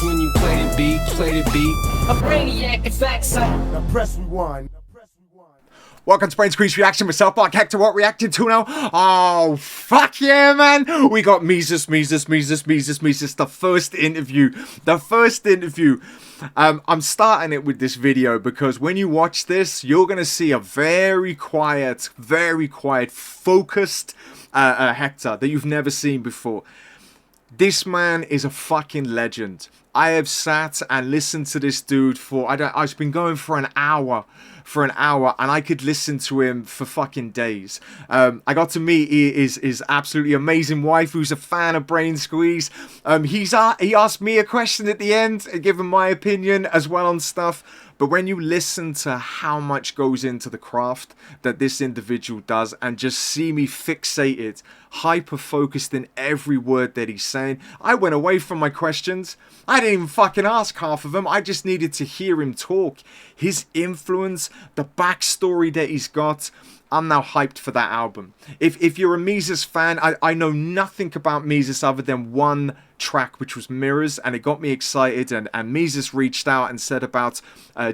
when you play the beat, A brainiac, in fact, son. Now press rewind. Welcome to brainsqueezereactions with Stalk. Hector, what reacting to now? Oh, fuck yeah, man. We got Mesus. The first interview. I'm starting it with this video because when you watch this, you're going to see a very quiet, focused Hector that you've never seen before. This man is a fucking legend. I have sat and listened to this dude for, I've been going for an hour, and I could listen to him for fucking days. I got to meet his absolutely amazing wife, who's a fan of Brain Squeeze. He asked me a question at the end, giving my opinion as well on stuff. But when you listen to how much goes into the craft that this individual does and just see me fixated, hyper-focused in every word that he's saying, I went away from my questions. I didn't even fucking ask half of them. I just needed to hear him talk. His influence, the backstory that he's got. I'm now hyped for that album. If you're a Mesus fan, I know nothing about Mesus other than one track, which was Mirrors, and it got me excited, and Mesus reached out and said about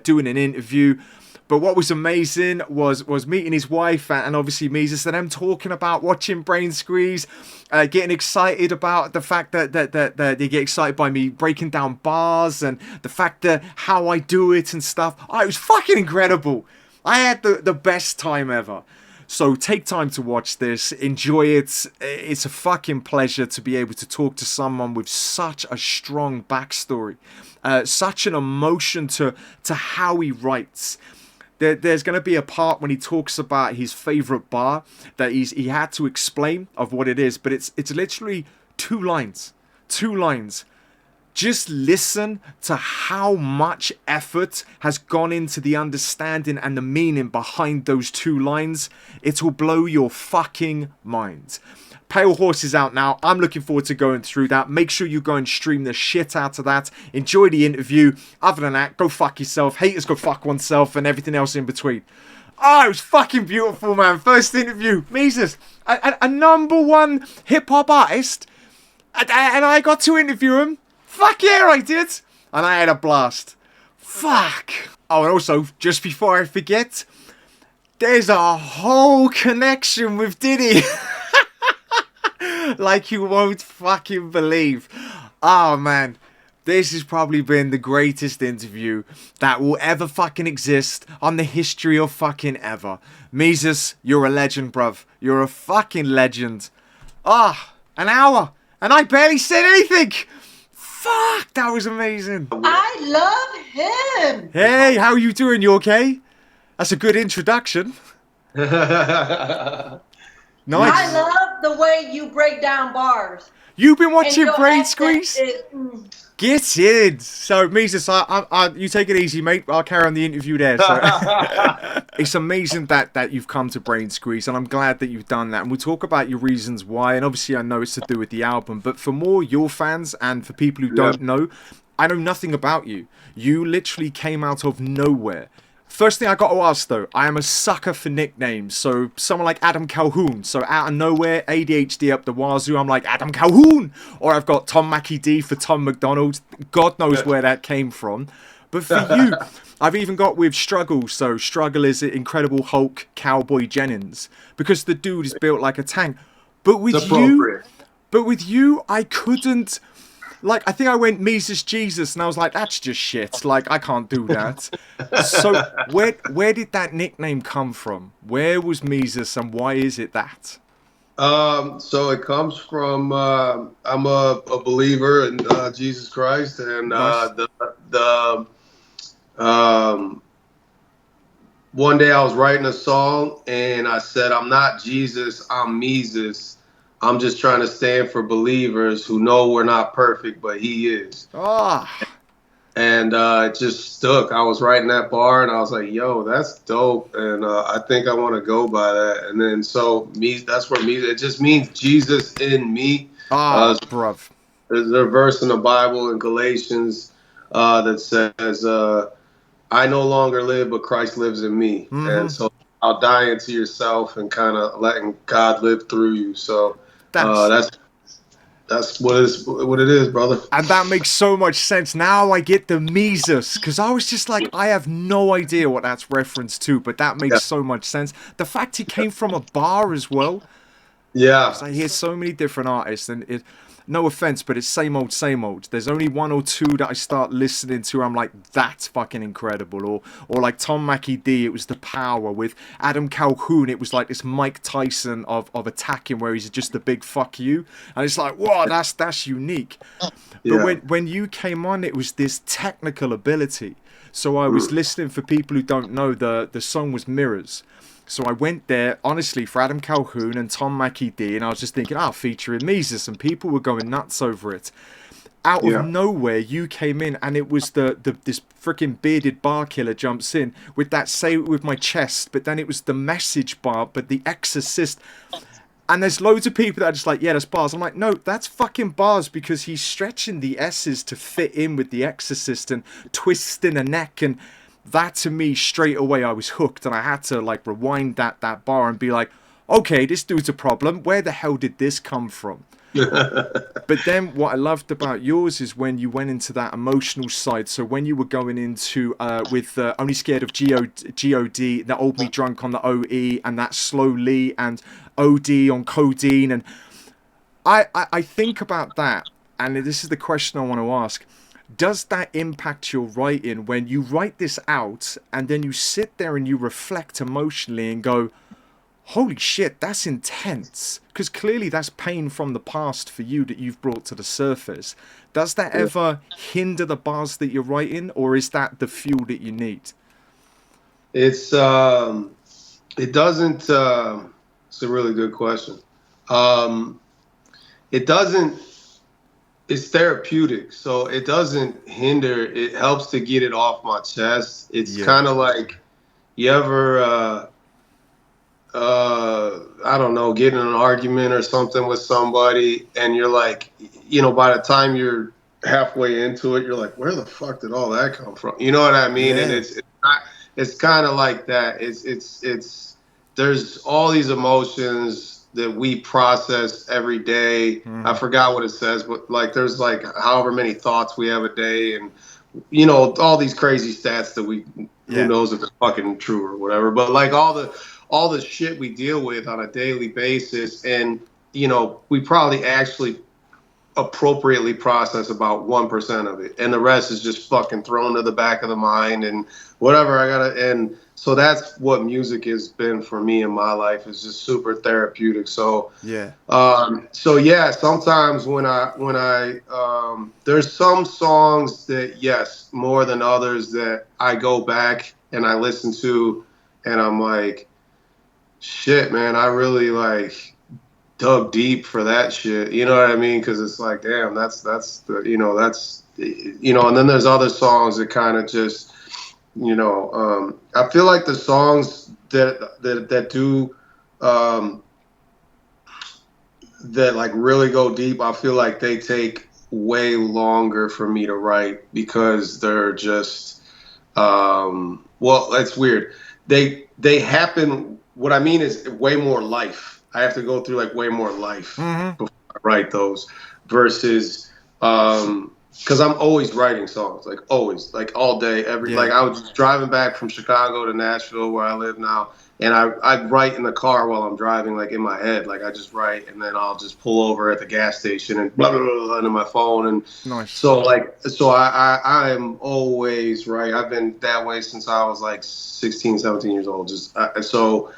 doing an interview. But what was amazing was meeting his wife and obviously Mesus and them talking about watching Brain Squeeze, getting excited about the fact that they get excited by me breaking down bars and the fact that how I do it and stuff. Oh, it was fucking incredible. I had the best time ever. So take time to watch this, enjoy it. It's a fucking pleasure to be able to talk to someone with such a strong backstory, such an emotion to how he writes. There's going to be a part when he talks about his favorite bar that he had to explain of what it is, but it's literally two lines. Just listen to how much effort has gone into the understanding and the meaning behind those two lines. It will blow your fucking mind. Pale Horse is out now. I'm looking forward to going through that. Make sure you go and stream the shit out of that. Enjoy the interview. Other than that, go fuck yourself. Haters go fuck oneself and everything else in between. Oh, it was fucking beautiful, man. First interview. Mesus, a #1 hip-hop artist. And I got to interview him. Fuck yeah, I did. And I had a blast. Fuck. Oh, and also, just before I forget, there's a whole connection with Diddy. Like you won't fucking believe. Oh, man. This has probably been the greatest interview that will ever fucking exist on the history of fucking ever. Mesus, you're a legend, bruv. You're a fucking legend. Ah, an hour. And I barely said anything. Fuck, that was amazing. I love him. Hey, how are you doing? You okay? That's a good introduction. Nice. I love the way you break down bars. You've been watching Brain Squeeze? Get in. So, Mesus, you take it easy, mate. I'll carry on the interview there. So. It's amazing that you've come to Brain Squeeze, and I'm glad that you've done that. And we'll talk about your reasons why. And obviously, I know it's to do with the album. But for more your fans and for people who don't know, I know nothing about you. You literally came out of nowhere. First thing I got to ask, though, I am a sucker for nicknames. So someone like Adam Calhoun. So out of nowhere, ADHD up the wazoo, I'm like, Adam Calhoun! Or I've got Tom Mackie D for Tom McDonald. God knows where that came from. But for you, I've even got with Struggle. So Struggle is Incredible Hulk Cowboy Jennings. Because the dude is built like a tank. But with you, I couldn't... Like, I think I went Mesus Jesus, and I was like, that's just shit. Like, I can't do that. So, where did that nickname come from? Where was Mesus, and why is it that? So it comes from, I'm a believer in Jesus Christ, and one day I was writing a song, and I said, I'm not Jesus, I'm Mesus. I'm just trying to stand for believers who know we're not perfect, but he is. And it just stuck. I was writing that bar, and I was like, yo, that's dope. And I think I want to go by that. And then so that's where it just means Jesus in me. Bruv. There's a verse in the Bible in Galatians that says, I no longer live, but Christ lives in me. And so I'll die into yourself and kind of letting God live through you. So that's That's what it is, brother. And that makes so much sense. Now I get the Mesus, because I was just like, I have no idea what that's reference to, but that Yeah. makes so much sense. The fact he came from a bar as well. Yeah. It's like, here's so many different artists, and it, no offense, but it's same old, same old. There's only one or two that I start listening to. I'm like, that's fucking incredible. Or like Tom Mackie D, it was The Power. With Adam Calhoun, it was like this Mike Tyson of attacking, where he's just a big fuck you, and it's like, whoa, that's unique. Yeah. But when you came on, it was this technical ability. So I was listening, for people who don't know, the song was Mirrors. So I went there, honestly, for Adam Calhoun and Tom Mackie D, and I was just thinking, featuring Mesus, and people were going nuts over it. Out of nowhere, you came in, and it was this freaking bearded bar killer jumps in with that "Say It With My Chest," but then it was the message bar, but the Exorcist. And there's loads of people that are just like, yeah, that's bars. I'm like, no, that's fucking bars, because he's stretching the S's to fit in with the Exorcist and twisting a neck. And that, to me, straight away, I was hooked. And I had to like rewind that bar and be like, okay, this dude's a problem. Where the hell did this come from? But then what I loved about yours is when you went into that emotional side. So when you were going into with Only Scared of G.O.D., that Old Me Drunk on the OE, and that Slowly, and OD on Codeine. And I think about that, and this is the question I want to ask. Does that impact your writing when you write this out and then you sit there and you reflect emotionally and go, holy shit, that's intense? Because clearly that's pain from the past for you that you've brought to the surface. Does that ever hinder the bars that you're writing, or is that the fuel that you need? It doesn't. It's a really good question. It doesn't. It's therapeutic, so it doesn't hinder. It helps to get it off my chest. It's kind of like, you ever I don't know, get in an argument or something with somebody, and you're like, by the time you're halfway into it, you're like, where the fuck did all that come from? You know what I mean? Yeah. And it's kind of like that. It's there's all these emotions that we process every day. I forgot what it says, but like, there's like however many thoughts we have a day, and all these crazy stats that who knows if it's fucking true or whatever, but like all the shit we deal with on a daily basis, and we probably actually appropriately process about 1% of it, and the rest is just fucking thrown to the back of the mind and whatever. And so that's what music has been for me in my life, is just super therapeutic. So sometimes when I there's some songs that, yes, more than others, that I go back and I listen to, and I'm like, shit, man, I really like dug deep for that shit. You know what I mean? Because it's like, damn, that's the, and then there's other songs that kind of just, I feel like the songs that do, that like really go deep, I feel like they take way longer for me to write, because they're just, well, that's weird. They happen. What I mean is way more life. I have to go through like way more life before I write those, versus, because I'm always writing songs, like always, like all day, like I was just driving back from Chicago to Nashville, where I live now, and I write in the car while I'm driving, like in my head, like I just write, and then I'll just pull over at the gas station and blah blah blah, blah into my phone, and so I am always right. I've been that way since I was like 16, 17 years old. Just so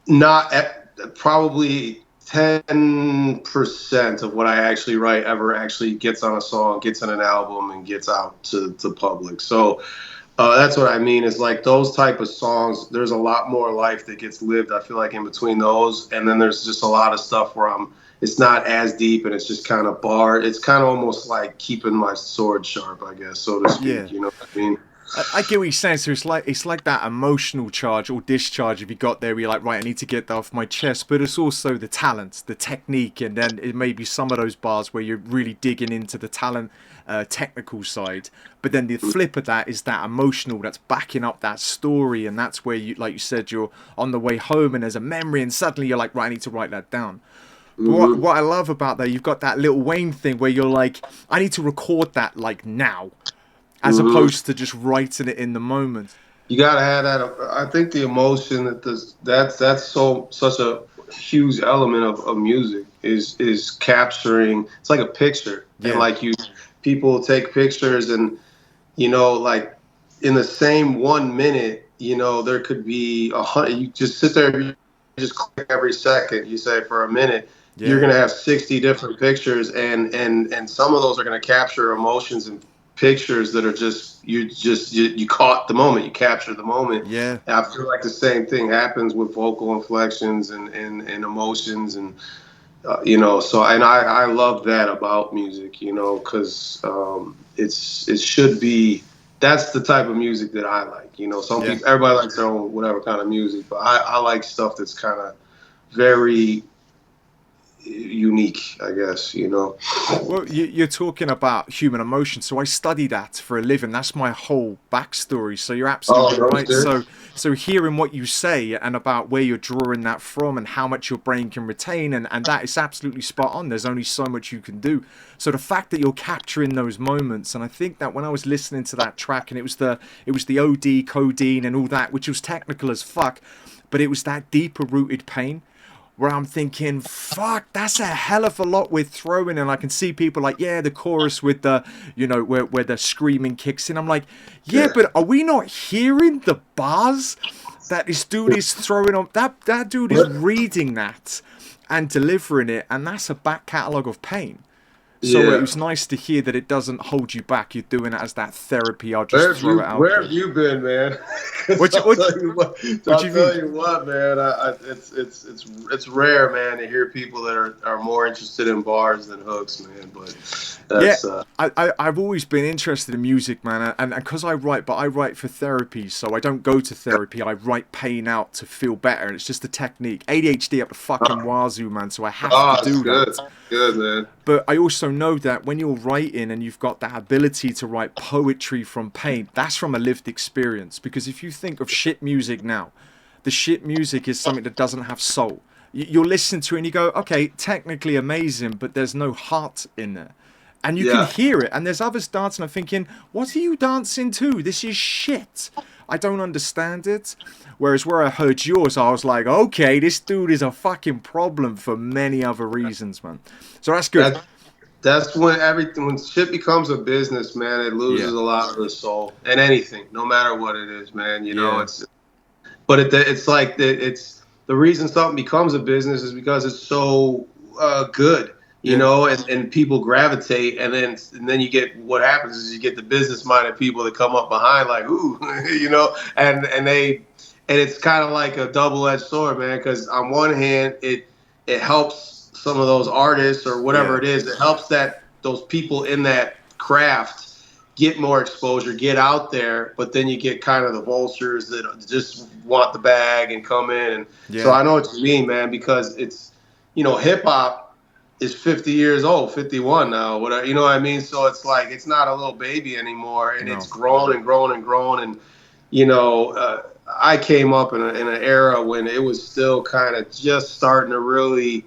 not at, probably 10% of what I actually write ever actually gets on a song, gets on an album, and gets out to public. So that's what I mean, is like those type of songs, there's a lot more life that gets lived, I feel like, in between those. And then there's just a lot of stuff where it's not as deep, and it's just kind of barred. It's kind of almost like keeping my sword sharp, I guess, so to speak. You know what I mean? I get what you're saying. So it's like that emotional charge or discharge. If you got there, where you're like, right, I need to get that off my chest. But it's also the talent, the technique, and then it may be some of those bars where you're really digging into the talent, technical side. But then the flip of that is that emotional that's backing up that story, and that's where you, like you said, you're on the way home and there's a memory, and suddenly you're like, right, I need to write that down. But what I love about that, you've got that Lil Wayne thing where you're like, I need to record that like now, as opposed to just writing it in the moment. You gotta have that. I think the emotion that's such a huge element of music is capturing. It's like a picture, and like people take pictures, and like in the same 1 minute, there could be 100. You just sit there, you just click every second. You say for a minute, you're gonna have 60 different pictures, and some of those are gonna capture emotions and pictures that are just you caught the moment, you captured the moment. Yeah. And I feel like the same thing happens with vocal inflections and emotions and so and I love that about music, because it should be, that's the type of music that I like. Some people, everybody likes their own whatever kind of music, but I like stuff that's kind of very unique, I guess. Well, you're talking about human emotion, so I study that for a living. That's my whole backstory. So you're absolutely right. So hearing what you say and about where you're drawing that from and how much your brain can retain, and that is absolutely spot on. There's only so much you can do. So the fact that you're capturing those moments, and I think that when I was listening to that track, and it was the OD, codeine, and all that, which was technical as fuck, but it was that deeper rooted pain, where I'm thinking, fuck, that's a hell of a lot we're throwing. And I can see people like, the chorus with the, where the screaming kicks in. I'm like, but are we not hearing the bars that this dude is throwing on? That dude is reading that and delivering it. And that's a back catalogue of pain. So it was nice to hear that it doesn't hold you back. You're doing it as that therapy. I'll just throw it out. Where have you been, man? I'll tell you what, man. It's rare, man, to hear people that are more interested in bars than hooks, man. But that's, I've always been interested in music, man, and because I write for therapy, so I don't go to therapy. I write pain out to feel better. It's just a technique. ADHD up the fucking wazoo, man. So I have to do that. Good, man. But I also know that when you're writing and you've got that ability to write poetry from pain, that's from a lived experience. Because if you think of shit music now, the shit music is something that doesn't have soul. You'll listen to it and you go, okay, technically amazing, but there's no heart in there. And you can hear it. And there's others dancing. I'm thinking, what are you dancing to? This is shit. I don't understand it. Whereas where I heard yours, I was like, okay, this dude is a fucking problem for many other reasons, man. So that's good. That's when shit becomes a business, man, it loses a lot of the soul. And anything, no matter what it is, man, it's like it's the reason something becomes a business is because it's so good. And people gravitate, and then you get, what happens is you get the business-minded people that come up behind like, ooh, and it's kind of like a double-edged sword, man, because on one hand, it helps some of those artists or whatever it is, it helps that those people in that craft get more exposure, get out there, but then you get kind of the vultures that just want the bag and come in. And so I know what you mean, man, because it's, hip-hop is 50 years old, 51 now, whatever, you know what I mean? So it's like, it's not a little baby anymore, and it's grown and grown and grown. And, I came up in an era when it was still kind of just starting to really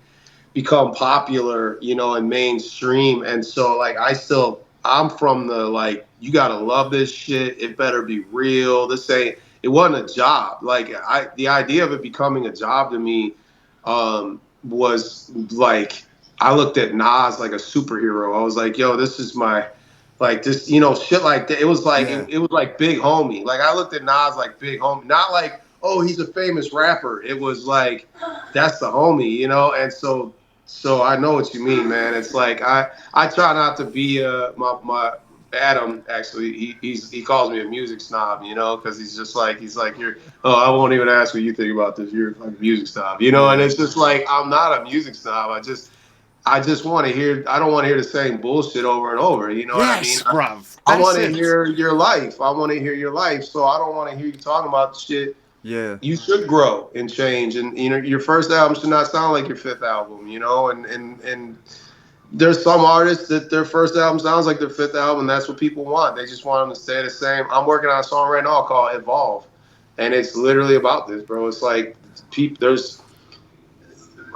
become popular, and mainstream. And so like, I'm from the, like, you got to love this shit. It better be real. It wasn't a job. Like the idea of it becoming a job to me, was like, I looked at Nas like a superhero. I was like, yo, this is my, like, this, shit like that. It was like, it was like Big Homie. Like, I looked at Nas like Big Homie, not like, oh, he's a famous rapper. It was like, that's the homie, And so I know what you mean, man. It's like, I try not to be, my Adam, actually, he calls me a music snob, because he's like, I won't even ask what you think about this. You're like a music snob, and it's just like, I'm not a music snob. I just want to hear, I don't want to hear the same bullshit over and over. You know what I mean? Bruv. I want to hear your life. I want to hear your life. So I don't want to hear you talking about shit. Yeah. You should grow and change. And, your first album should not sound like your fifth album, and there's some artists that their first album sounds like their fifth album. And that's what people want. They just want them to stay the same. I'm working on a song right now called Evolve. And it's literally about this, bro. It's like,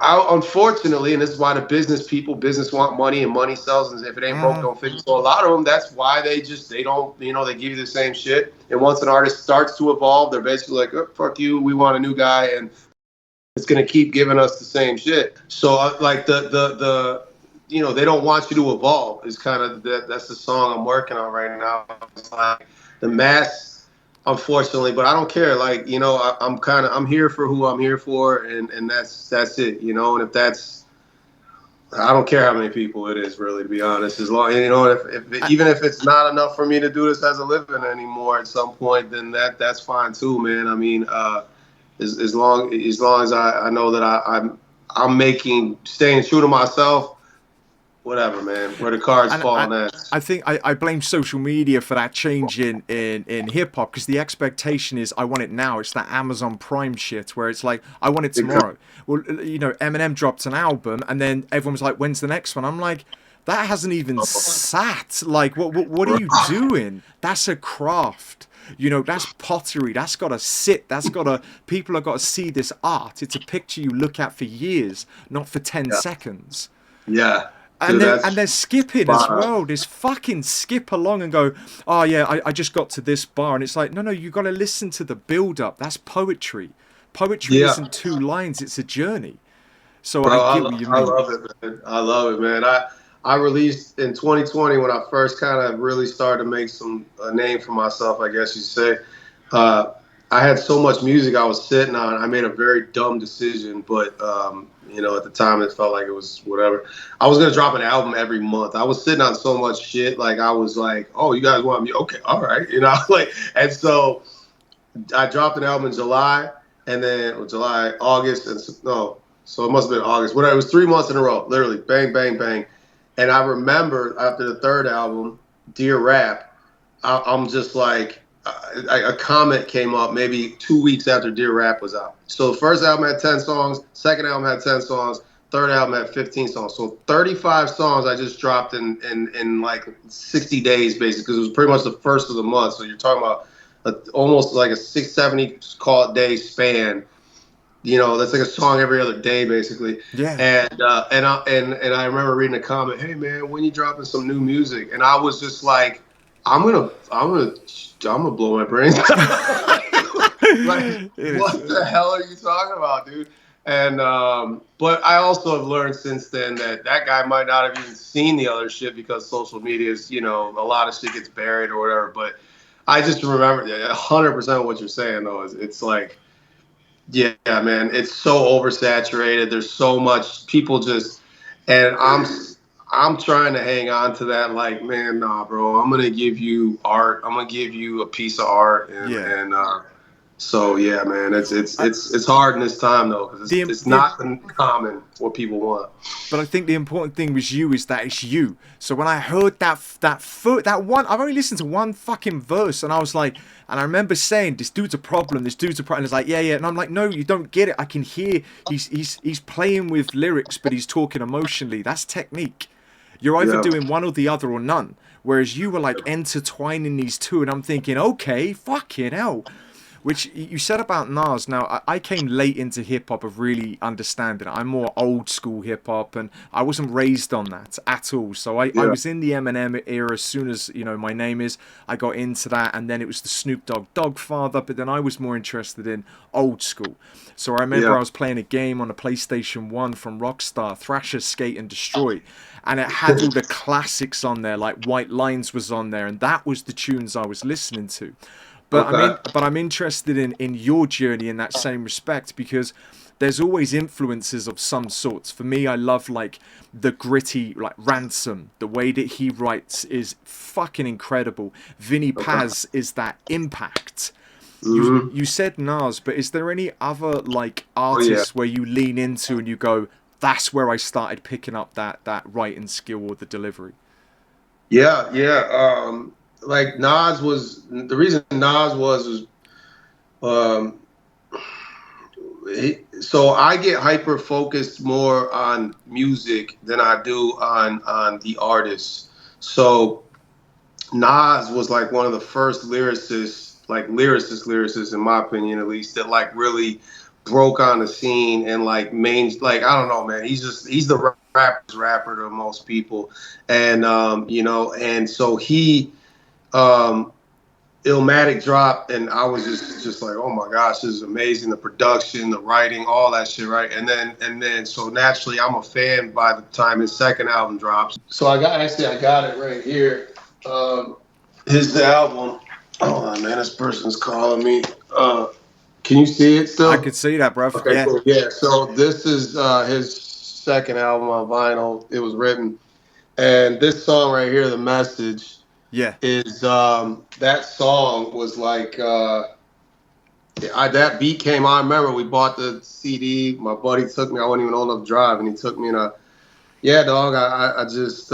Unfortunately, and this is why the business want money, and money sells, and if it ain't broke, don't fix it. So a lot of them, that's why they don't, they give you the same shit. And once an artist starts to evolve, they're basically like, oh, fuck you, we want a new guy, and it's gonna keep giving us the same shit. So like the they don't want you to evolve. Is kind of that's the song I'm working on right now. It's like the mass, unfortunately, but I don't care. Like I'm here for who I'm here for, and that's it. And if that's, I don't care how many people it is, really, to be honest. As long even if it's not enough for me to do this as a living anymore at some point, then that's fine too, man. I mean, as long as I know that I'm staying true to myself. Whatever, man. Where the cards fall on that. I think I blame social media for that change in hip hop, because the expectation is I want it now. It's that Amazon Prime shit where it's like I want it tomorrow. Well, Eminem dropped an album and then everyone was like, "When's the next one?" I'm like, that hasn't even sat. Like, what are you doing? That's a craft. That's pottery. That's got to sit. People have got to see this art. It's a picture you look at for years, not for 10 seconds. Yeah. And then skip it as well. Just fucking skip along and go, oh yeah, I just got to this bar. And it's like, no, you got to listen to the build up. That's poetry. Poetry isn't 2 lines. It's a journey. So I get what you mean. I love it, man. I released in 2020 when I first kind of really started to make a name for myself, I guess you'd say. I had so much music I was sitting on. I made a very dumb decision, but at the time it felt like it was whatever. I was gonna drop an album every month. I was sitting on so much shit. Like I was like, oh, you guys want me? Okay, all right, and so I dropped an album in July, and then August, so it must have been August. Whatever. It was 3 months in a row, literally, bang, bang, bang. And I remember after the third album, Dear Rap, I'm just like. A comment came up maybe 2 weeks after Dear Rap was out. So the first album had 10 songs, second album had 10 songs, third album had 15 songs. So 35 songs I just dropped in like 60 days, basically, because it was pretty much the first of the month. So you're talking about almost like a 670 day span. That's like a song every other day, basically. Yeah. And I remember reading a comment, hey man, when you dropping some new music? And I was just like, I'm gonna blow my brains out. Like, what the hell are you talking about, dude? And but I also have learned since then that guy might not have even seen the other shit, because social media is, a lot of shit gets buried or whatever. But I just remember 100% of what you're saying, though. It's like, yeah, man, it's so oversaturated. There's so much people just, and I'm trying to hang on to that. Like, man, nah, bro. I'm gonna give you art. I'm gonna give you a piece of art, so yeah, man. It's hard in this time though, because it's not common what people want. But I think the important thing with you is that it's you. So when I heard that one, I've only listened to one fucking verse, and I was like, and I remember saying, "This dude's a problem. This dude's a problem." And it's like, yeah, and I'm like, no, you don't get it. I can hear he's playing with lyrics, but he's talking emotionally. That's technique. You're either doing one or the other or none. Whereas you were like intertwining these two, and I'm thinking, okay, fucking hell. Which you said about Nas. Now, I came late into hip-hop of really understanding it. I'm more old-school hip-hop, and I wasn't raised on that at all. So I was in the Eminem era as soon as, My Name Is. I got into that, and then it was the Snoop Dogg Dogfather, but then I was more interested in old school. So I remember I was playing a game on a PlayStation 1 from Rockstar, Thrasher, Skate, and Destroy. And it had all the classics on there, like White Lines was on there, and that was the tunes I was listening to. But I'm interested in your journey in that same respect, because there's always influences of some sorts. For me, I love like the gritty, like Ransom. The way that he writes is fucking incredible. Vinny Paz is that impact. You said Nas, but is there any other like artists where you lean into and you go, that's where I started picking up that writing skill or the delivery? Yeah. Like Nas was, the reason Nas was so I get hyper focused more on music than I do on the artists. So Nas was like one of the first lyricists in my opinion at least, that like really broke on the scene and like like I don't know, man. He's the rapper to most people, and and so he um, Illmatic dropped, and I was just like, oh my gosh, this is amazing. The production, the writing, all that shit, right? And then so naturally, I'm a fan by the time his second album drops. So I got it right here. His album. Oh man, this person's calling me. Can you see it still? I could see that, bro. Okay, Yeah. cool. Yeah. So this is his second album on vinyl. It was written, and this song right here, "The Message," Yeah. is that song was like that beat came on. I remember we bought the CD. My buddy took me. I wasn't even old enough to drive, and he took me in a yeah, dog. I just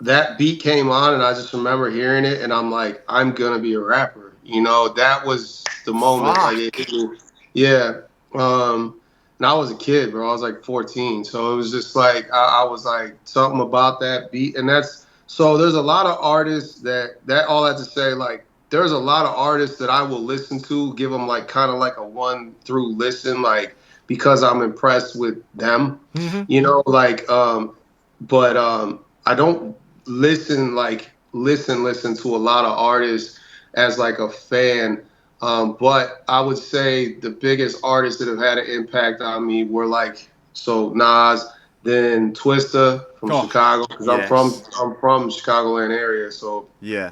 that beat came on, and I just remember hearing it, and I'm like, I'm gonna be a rapper. You know, that was the moment. Fuck. Like, it hit me. Yeah. And I was a kid, bro. I was like 14, so it was just like I was like something about that beat, and that's so. There's a lot of artists that all that to say, like, there's a lot of artists that I will listen to, give them like kind of like a one through listen, like because I'm impressed with them. Mm-hmm. You know, like but I don't listen to a lot of artists as like a fan. But I would say the biggest artists that have had an impact on me were like Nas, then Twista from Chicago, because yes. I'm from Chicagoland area, so yeah.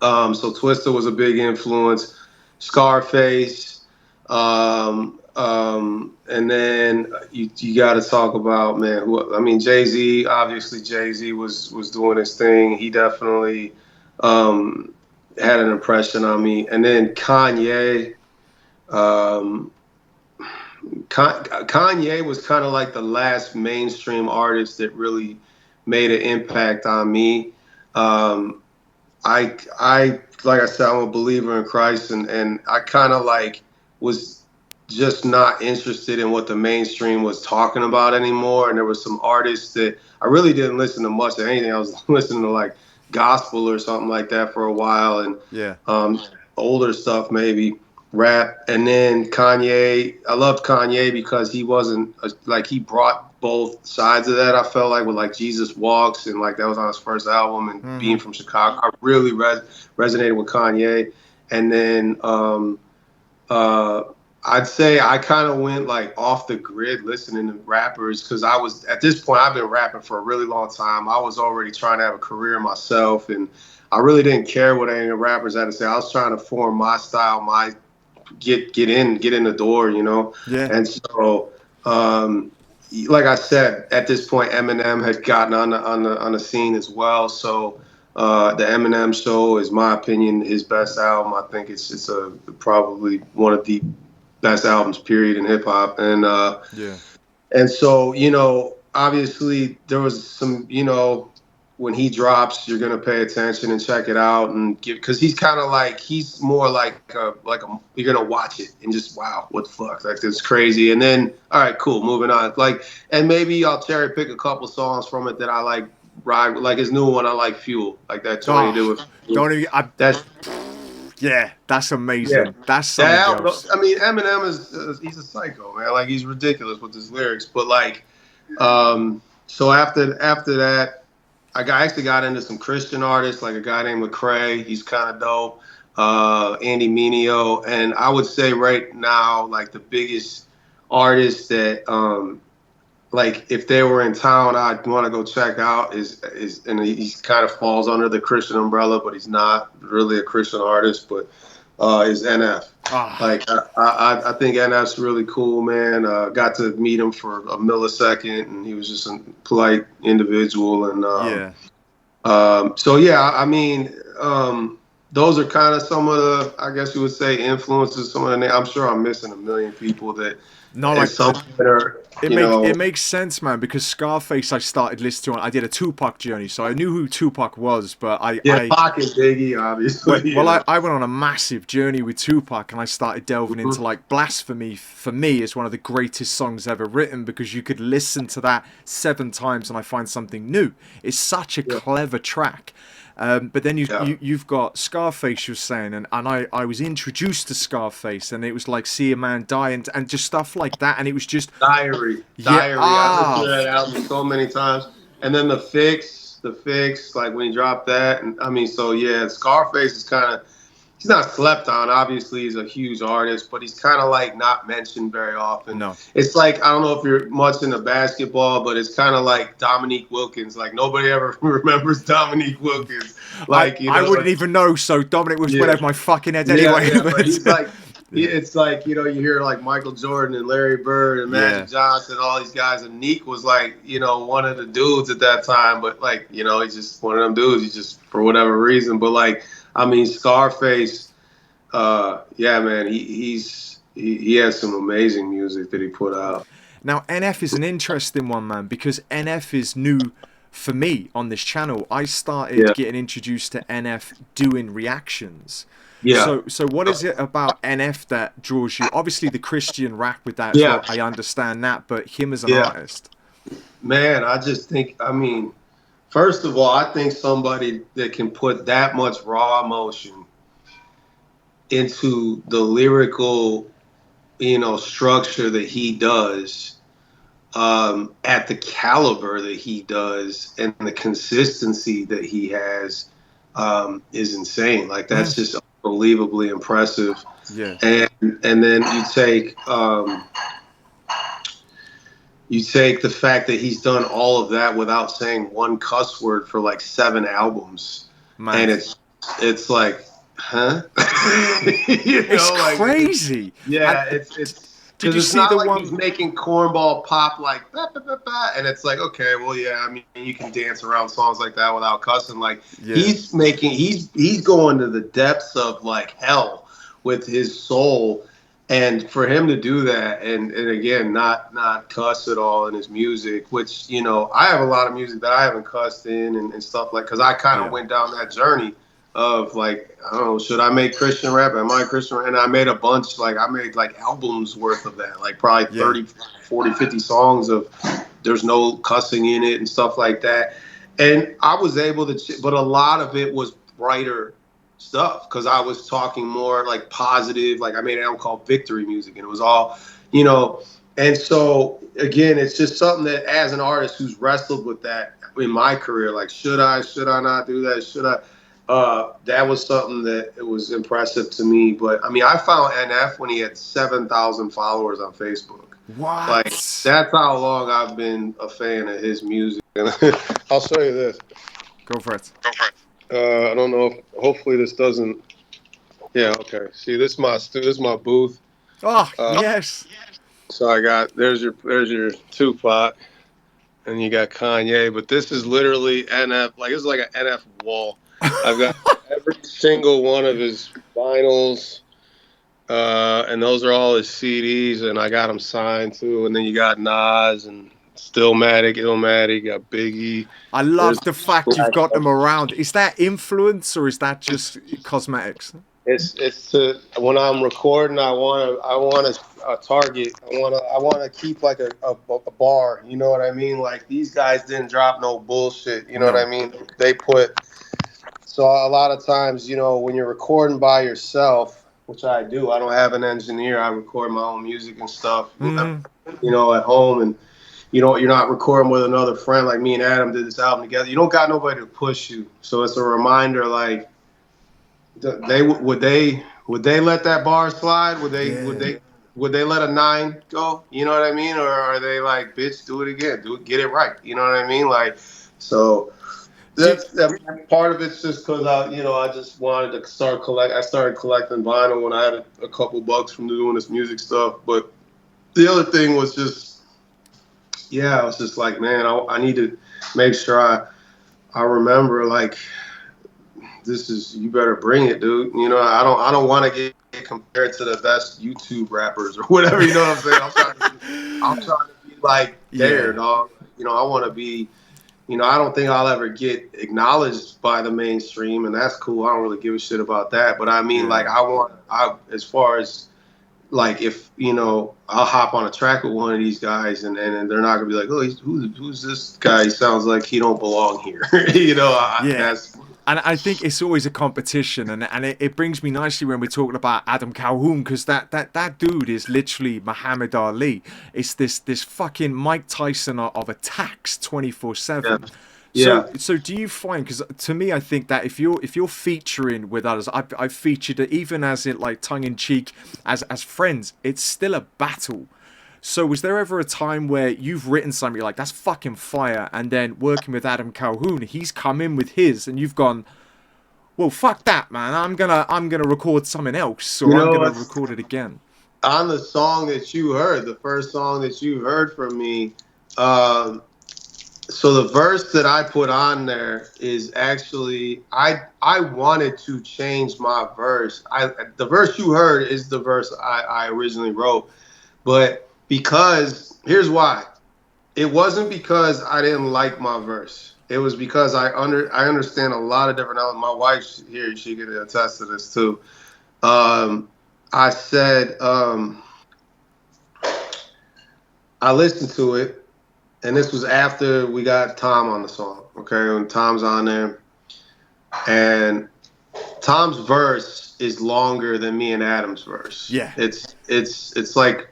So Twista was a big influence. Scarface, and then you got to talk about, man. Jay-Z. Obviously, Jay-Z was doing his thing. He definitely had an impression on me. And then Kanye. Kanye was kind of like the last mainstream artist that really made an impact on me. I like I said, I'm a believer in Christ, and I kind of like was just not interested in what the mainstream was talking about anymore. And there were some artists that I really didn't listen to much of anything. I was listening to like gospel or something like that for a while, and older stuff, maybe rap. And then Kanye, I loved Kanye because he wasn't like he brought both sides of that. I felt like with like Jesus Walks, and like that was on his first album, and being from Chicago, I really resonated with Kanye. And then I'd say I kind of went like off the grid listening to rappers, because I was at this point, I've been rapping for a really long time. I was already trying to have a career myself, and I really didn't care what any of the rappers had to say. I was trying to form my style, my get in the door, you know. Yeah. And so like I said, at this point, Eminem had gotten on the scene as well. So the Eminem Show is, my opinion, his best album. I think it's probably one of the best albums, period, in hip hop. And and so, you know, obviously there was some, you know, when he drops, you're gonna pay attention and check it out, and because he's kind of like, he's more like a you're gonna watch it and just, wow, what the fuck, like, it's crazy. And then, all right, cool, moving on. Like, and maybe I'll cherry pick a couple songs from it that I like. Ride, like his new one, I like Fuel, like that joint he did with. That's amazing. Yeah. That's something else. I mean, Eminem is he's a psycho, man. Like, he's ridiculous with his lyrics, but like, so after that, I actually got into some Christian artists, like a guy named Lecrae. He's kind of dope. Andy Mineo. And I would say right now, like, the biggest artist that, like, if they were in town, I'd want to go check out is, and he kind of falls under the Christian umbrella, but he's not really a Christian artist, but is NF. Like, I think NF's really cool, man. Got to meet him for a millisecond, and he was just a polite individual. And so yeah, I mean, those are kind of some of the, I guess you would say, influences. Some of the I'm sure I'm missing a million people that. No, like it makes sense, man, because Scarface I started listening to. I did a Tupac journey, so I knew who Tupac was, but Pac and Biggie, obviously. I went on a massive journey with Tupac, and I started delving into like Blasphemy. For me, is one of the greatest songs ever written, because you could listen to that 7 times and I find something new. It's such a clever track. But then Yeah. you've got Scarface, you're saying, and I was introduced to Scarface, and it was like See a Man Die and just stuff like that, and it was just Diary. yeah, I listened to that album so many times. And then the fix, like when he dropped that, and I mean, so yeah, Scarface is kind of, he's not slept on. Obviously, he's a huge artist, but he's kind of like not mentioned very often. No. It's like, I don't know if you're much into basketball, but it's kind of like Dominique Wilkins. Like nobody ever remembers Dominique Wilkins. Like, I wouldn't even know. So Dominic was went over my fucking head anyway. Yeah, but he's like, it's like, you hear like Michael Jordan and Larry Bird and Magic Johnson, all these guys, and Neek was like, one of the dudes at that time, but like, he's just one of them dudes. He's just, for whatever reason, but like, I mean, Scarface, yeah, man, he has some amazing music that he put out. Now, NF is an interesting one, man, because NF is new for me on this channel. I started getting introduced to NF doing reactions. Yeah. So what is it about NF that draws you? Obviously, the Christian rap with that, well, I understand that, but him as an artist. Man, I just think, I mean, first of all, I think somebody that can put that much raw emotion into the lyrical, structure that he does, at the caliber that he does and the consistency that he has, is insane. Like, that's just unbelievably impressive. Yeah. And then you take the fact that he's done all of that without saying one cuss word for like 7 albums. Man. And it's like, huh? It's like, crazy. Yeah, did you see the one he's making cornball pop like bah, bah, bah, bah, and it's like, okay, well, yeah, I mean, you can dance around songs like that without cussing. Like, he's going to the depths of like hell with his soul, and for him to do that and again not cuss at all in his music, which I have a lot of music that I haven't cussed in and stuff, like, because I kind of went down that journey of like, I don't know, should I make Christian rap? Am I Christian? And I made a bunch, like I made like albums worth of that, like probably 30, 40, 50 songs of there's no cussing in it and stuff like that. And I was able to, but a lot of it was brighter stuff because I was talking more like positive. Like I made an album called Victory Music, and it was all, and so again, it's just something that as an artist who's wrestled with that in my career, like should I not do that? Should I? That was something that it was impressive to me. But I mean, I found NF when he had 7,000 followers on Facebook. What? Like, that's how long I've been a fan of his music. I'll show you this. Go for it. I don't know if, hopefully this doesn't. Yeah, okay. See, this is my booth. Oh, yes. So I got, there's your Tupac, and you got Kanye, but this is literally NF, like, it's like an NF wall. I've got every single one of his vinyls, and those are all his CDs, and I got them signed too. And then you got Nas and Stillmatic, Illmatic, you got Biggie. I love the fact you've got them around. Is that influence or is that just cosmetics? It's to, when I'm recording, I want a target. I want to keep like a bar. You know what I mean? Like, these guys didn't drop no bullshit. You know what I mean? They put. So a lot of times, when you're recording by yourself, which I do, I don't have an engineer. I record my own music and stuff, at home. And, you're not recording with another friend. Like me and Adam did this album together. You don't got nobody to push you. So it's a reminder, like, would they let that bar slide? Would they let a 9 go? You know what I mean? Or are they like, bitch, do it again, get it right? You know what I mean? Like, so. That part of it's just because I just wanted to start I started collecting vinyl when I had a couple bucks from doing this music stuff. But the other thing was just, I was just like, man, I need to make sure I remember, like, this is, you better bring it, dude. I don't want to get compared to the best YouTube rappers or whatever. You know what I'm saying? I'm trying to be like there, dog. I want to be. I don't think I'll ever get acknowledged by the mainstream, and that's cool. I don't really give a shit about that. But I mean, like, as far as, like, if, I'll hop on a track with one of these guys, and they're not going to be like, oh, who's this guy? He sounds like he don't belong here. And I think it's always a competition, and it brings me nicely when we're talking about Adam Calhoun, because that dude is literally Muhammad Ali. It's this fucking Mike Tyson of attacks 24/7. Yeah. So do you find, because to me I think that if you're featuring with others, I've featured it even as it like tongue in cheek as friends, it's still a battle. So was there ever a time where you've written something you're like, that's fucking fire, and then working with Adam Calhoun, he's come in with his, and you've gone, well, fuck that, man. I'm gonna record something else, You or I'm know, gonna record it again. on the song that you heard, the first song that you heard from me, um, so the verse that I put on there is actually I wanted to change my verse. The verse you heard is the verse I originally wrote, but because here's why. It wasn't because I didn't like my verse. It was because I understand a lot of different elements. My wife here, she can attest to this too. I said I listened to it, and this was after we got Tom on the song. Okay, when Tom's on there, and Tom's verse is longer than me and Adam's verse. Yeah. It's like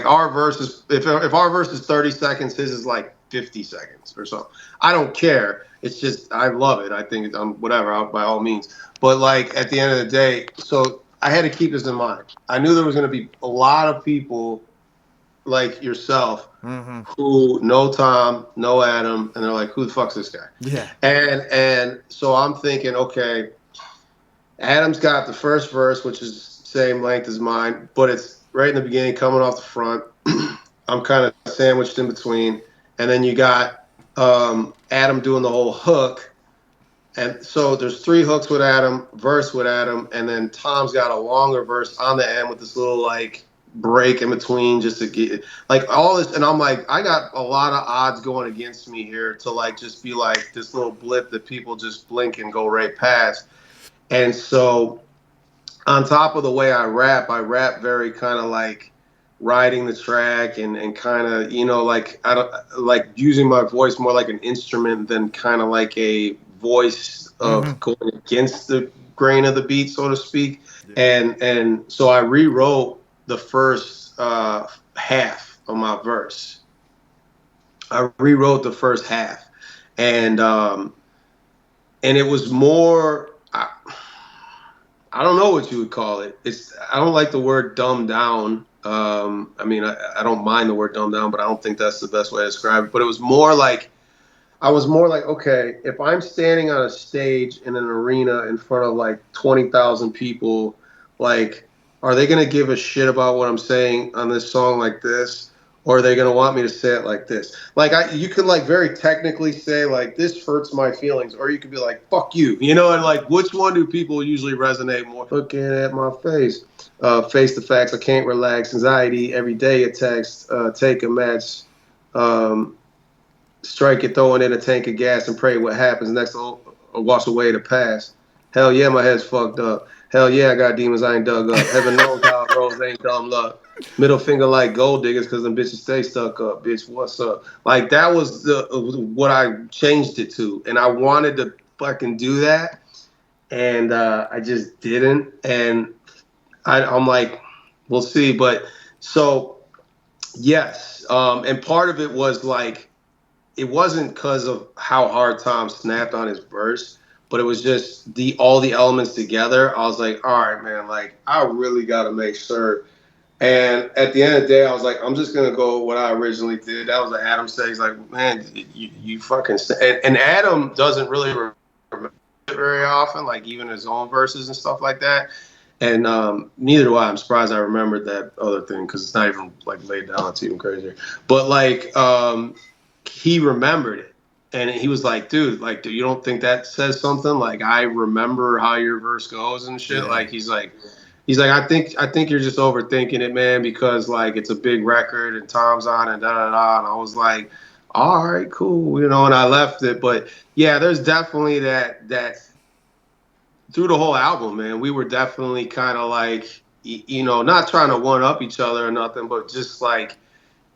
our verse is if our verse is 30 seconds, his is like 50 seconds or so. I don't care. It's just I love it. I think whatever, by all means. But like at the end of the day, so I had to keep this in mind. I knew there was going to be a lot of people like yourself who know Tom, know Adam, and they're like, who the fuck's this guy? Yeah. And so I'm thinking, okay, Adam's got the first verse, which is same length as mine, but it's right in the beginning, coming off the front. I'm kind of sandwiched in between, and then you got Adam doing the whole hook, and so there's 3 hooks with Adam, verse with Adam, and then Tom's got a longer verse on the end with this little like break in between just to get like all this. And I'm like, I got a lot of odds going against me here to like just be like this little blip that people just blink and go right past. And so on top of the way I rap very kind of like riding the track and kind of, you know, like I don't like using my voice more like an instrument than kind of like a voice of going against the grain of the beat, so to speak. Yeah. And so I rewrote the first half of my verse. I rewrote the first half, and it was more. I don't know what you would call it. I don't like the word dumbed down. I mean, I don't mind the word dumbed down, but I don't think that's the best way to describe it. But it was more like, I was more like, okay, if I'm standing on a stage in an arena in front of like 20,000 people, like, are they going to give a shit about what I'm saying on this song like this? Or are they going to want me to say it like this? Like, you could like very technically say like, this hurts my feelings. Or you could be like, fuck you. You know, and like, which one do people usually resonate more? Looking at my face. Face the facts. I can't relax. Anxiety every day attacks. Take a match. Strike it, throw it in a tank of gas and pray what happens next will wash away the past. Hell yeah, my head's fucked up. Hell yeah, I got demons I ain't dug up. Heaven knows how it rolls, ain't dumb luck. Middle finger like gold diggers because them bitches stay stuck up. Bitch, what's up? Like, that was what I changed it to. And I wanted to fucking do that. And I just didn't. And I'm like, we'll see. But so, yes. And part of it was like, it wasn't because of how hard Tom snapped on his verse, but it was just all the elements together. I was like, all right, man, like I really got to make sure. And at the end of the day, I was like, I'm just gonna go what I originally did. That was what Adam said. He's like, man, you fucking. And Adam doesn't really remember it very often, like even his own verses and stuff like that. And neither do I. I'm surprised I remembered that other thing because it's not even like laid down. It's even crazier. But like. He remembered it, and he was like, dude, like, you don't think that says something? Like, I remember how your verse goes and shit. Yeah. Like, he's like, I think you're just overthinking it, man, because like it's a big record and Tom's on and da da da. And I was like, all right, cool, you know, and I left it. But yeah, there's definitely that through the whole album, man, we were definitely kind of like, you know, not trying to one up each other or nothing, but just like,